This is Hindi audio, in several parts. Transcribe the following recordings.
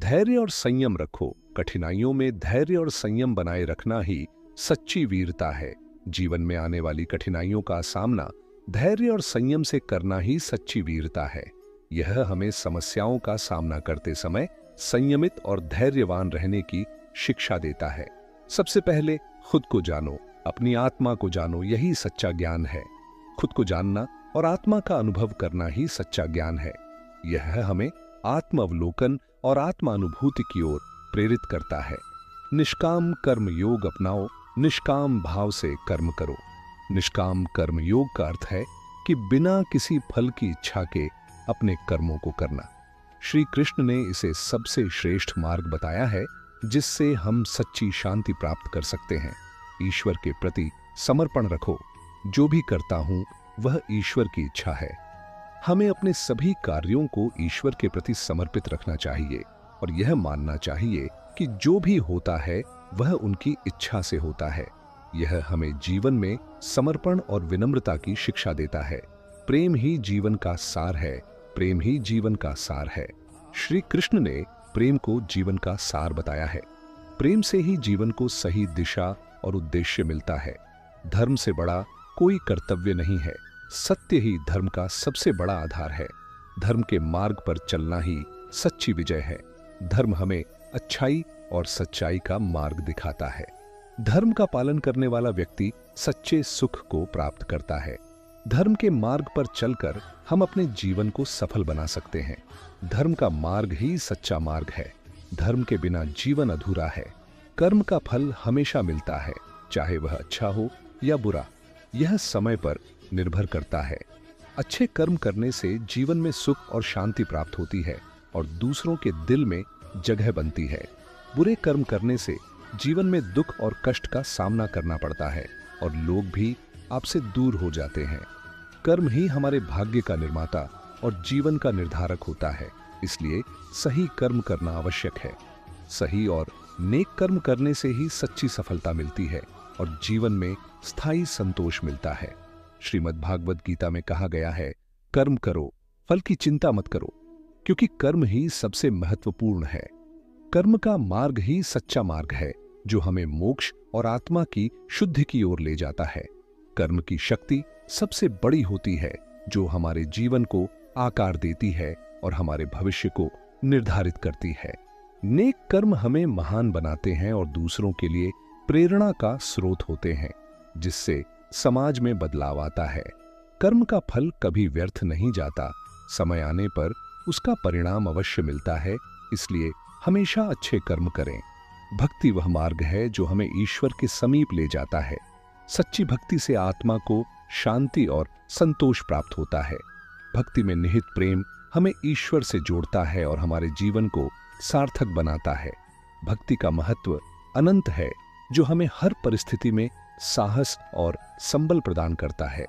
धैर्य और संयम रखो। कठिनाइयों में धैर्य और संयम बनाए रखना ही सच्ची वीरता है। जीवन में आने वाली कठिनाइयों का सामना धैर्य और संयम से करना ही सच्ची वीरता है। यह हमें समस्याओं का सामना करते समय संयमित और धैर्यवान रहने की शिक्षा देता है। सबसे पहले खुद को जानो, अपनी आत्मा को जानो, यही सच्चा ज्ञान है। खुद को जानना और आत्मा का अनुभव करना ही सच्चा ज्ञान है। यह हमें आत्म अवलोकन और आत्मानुभूति की ओर प्रेरित करता है। निष्काम कर्म योग अपनाओ, निष्काम भाव से कर्म करो। निष्काम कर्म योग का अर्थ है कि बिना किसी फल की इच्छा के अपने कर्मों को करना। श्री कृष्ण ने इसे सबसे श्रेष्ठ मार्ग बताया है, जिससे हम सच्ची शांति प्राप्त कर सकते हैं। ईश्वर के प्रति समर्पण रखो। जो भी करता हूं वह ईश्वर की इच्छा है। हमें अपने सभी कार्यों को ईश्वर के प्रति समर्पित रखना चाहिए और यह मानना चाहिए कि जो भी होता है वह उनकी इच्छा से होता है। यह हमें जीवन में समर्पण और विनम्रता की शिक्षा देता है। प्रेम ही जीवन का सार है। प्रेम ही जीवन का सार है। श्री कृष्ण ने प्रेम को जीवन का सार बताया है। प्रेम से ही जीवन को सही दिशा और उद्देश्य मिलता है। धर्म से बड़ा कोई कर्तव्य नहीं है। सत्य ही धर्म का सबसे बड़ा आधार है। धर्म के मार्ग पर चलना ही सच्ची विजय है। धर्म हमें अच्छाई और सच्चाई का मार्ग दिखाता है। धर्म का पालन करने वाला व्यक्ति सच्चे सुख को प्राप्त करता है। धर्म के मार्ग पर चलकर हम अपने जीवन को सफल बना सकते हैं। धर्म का मार्ग ही सच्चा मार्ग है। धर्म के बिना जीवन अधूरा है। कर्म का फल हमेशा मिलता है, चाहे वह अच्छा हो या बुरा। यह समय पर निर्भर करता है। अच्छे कर्म करने से जीवन में सुख और शांति प्राप्त होती है और दूसरों के दिल में जगह बनती है। बुरे कर्म करने से जीवन में दुख और कष्ट का सामना करना पड़ता है और लोग भी आपसे दूर हो जाते हैं। कर्म ही हमारे भाग्य का निर्माता और जीवन का निर्धारक होता है। इसलिए सही कर्म करना आवश्यक है। सही और नेक कर्म करने से ही सच्ची सफलता मिलती है और जीवन में स्थायी संतोष मिलता है। श्रीमद् भागवत गीता में कहा गया है, कर्म करो, फल की चिंता मत करो, क्योंकि कर्म ही सबसे महत्वपूर्ण है। कर्म का मार्ग ही सच्चा मार्ग है, जो हमें मोक्ष और आत्मा की शुद्धि की ओर ले जाता है। कर्म की शक्ति सबसे बड़ी होती है, जो हमारे जीवन को आकार देती है और हमारे भविष्य को निर्धारित करती है। नेक कर्म हमें महान बनाते हैं और दूसरों के लिए प्रेरणा का स्रोत होते हैं, जिससे समाज में बदलाव आता है। कर्म का फल कभी व्यर्थ नहीं जाता। समय आने पर उसका परिणाम अवश्य मिलता है। इसलिए हमेशा अच्छे कर्म करें। भक्ति वह मार्ग है जो हमें ईश्वर के समीप ले जाता है। सच्ची भक्ति से आत्मा को शांति और संतोष प्राप्त होता है। भक्ति में निहित प्रेम हमें ईश्वर से जोड़ता है और हमारे जीवन को सार्थक बनाता है। भक्ति का महत्व अनंत है, जो हमें हर परिस्थिति में साहस और संबल प्रदान करता है।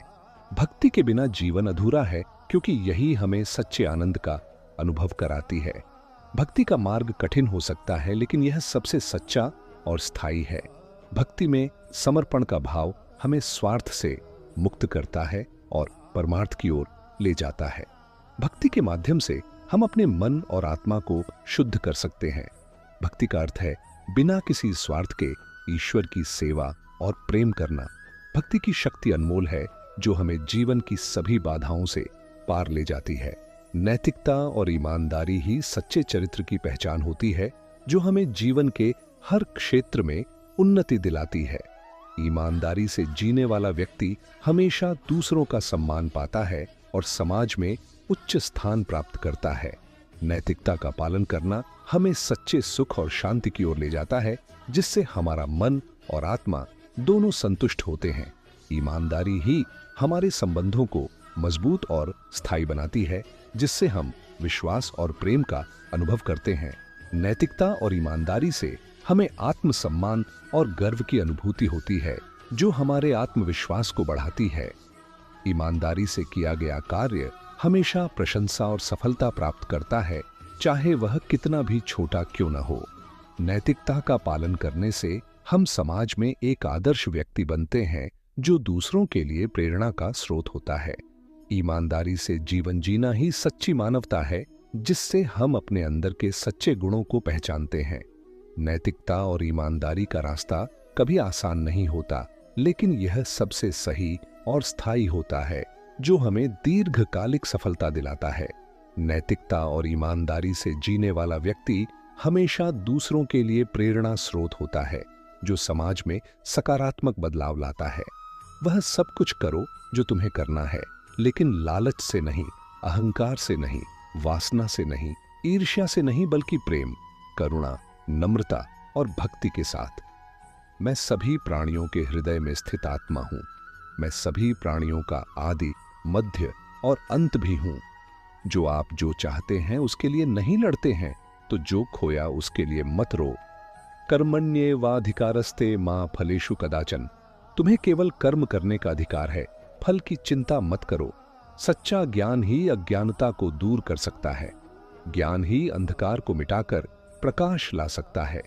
भक्ति के बिना जीवन अधूरा है, क्योंकि यही हमें सच्चे आनंद का अनुभव कराती है। भक्ति का मार्ग कठिन हो सकता है, लेकिन यह सबसे सच्चा और स्थायी है। भक्ति में समर्पण का भाव हमें स्वार्थ से मुक्त करता है और परमार्थ की ओर ले जाता है। भक्ति के माध्यम से हम अपने मन और आत्मा को शुद्ध कर सकते हैं। भक्ति का अर्थ है बिना किसी स्वार्थ के ईश्वर की सेवा और प्रेम करना। भक्ति की शक्ति अनमोल है, जो हमें जीवन की सभी बाधाओं से पार ले जाती है। नैतिकता और ईमानदारी ही सच्चे चरित्र की पहचान होती है, जो हमें जीवन के हर क्षेत्र में उन्नति दिलाती है। ईमानदारी से जीने वाला व्यक्ति हमेशा दूसरों का सम्मान पाता है और समाज में उच्च स्थान प्राप्त करता है। नैतिकता का पालन करना हमें सच्चे सुख और शांति की ओर ले जाता है, जिससे हमारा मन और आत्मा दोनों संतुष्ट होते हैं। ईमानदारी ही हमारे संबंधों को मजबूत और स्थायी बनाती है, जिससे हम विश्वास और प्रेम का अनुभव करते हैं। नैतिकता और ईमानदारी से हमें आत्मसम्मान और गर्व की अनुभूति होती है, जो हमारे आत्मविश्वास को बढ़ाती है। ईमानदारी से किया गया कार्य हमेशा प्रशंसा और सफलता प्राप्त करता है, चाहे वह कितना भी छोटा क्यों न हो। नैतिकता का पालन करने से हम समाज में एक आदर्श व्यक्ति बनते हैं, जो दूसरों के लिए प्रेरणा का स्रोत होता है। ईमानदारी से जीवन जीना ही सच्ची मानवता है, जिससे हम अपने अंदर के सच्चे गुणों को पहचानते हैं। नैतिकता और ईमानदारी का रास्ता कभी आसान नहीं होता, लेकिन यह सबसे सही और स्थायी होता है, जो हमें दीर्घकालिक सफलता दिलाता है। नैतिकता और ईमानदारी से जीने वाला व्यक्ति हमेशा दूसरों के लिए प्रेरणा स्रोत होता है, जो समाज में सकारात्मक बदलाव लाता है। वह सब कुछ करो जो तुम्हें करना है, लेकिन लालच से नहीं, अहंकार से नहीं, वासना से नहीं, ईर्ष्या से नहीं, बल्कि प्रेम, करुणा, नम्रता और भक्ति के साथ। मैं सभी प्राणियों के हृदय में स्थित आत्मा हूं। मैं सभी प्राणियों का आदि, मध्य और अंत भी हूं। जो चाहते हैं उसके लिए नहीं लड़ते हैं, तो जो खोया उसके लिए मत रो। कर्मण्येवाधिकारस्ते मा फलेषु कदाचन। तुम्हें केवल कर्म करने का अधिकार है, फल की चिंता मत करो। सच्चा ज्ञान ही अज्ञानता को दूर कर सकता है। ज्ञान ही अंधकार को मिटाकर प्रकाश ला सकता है।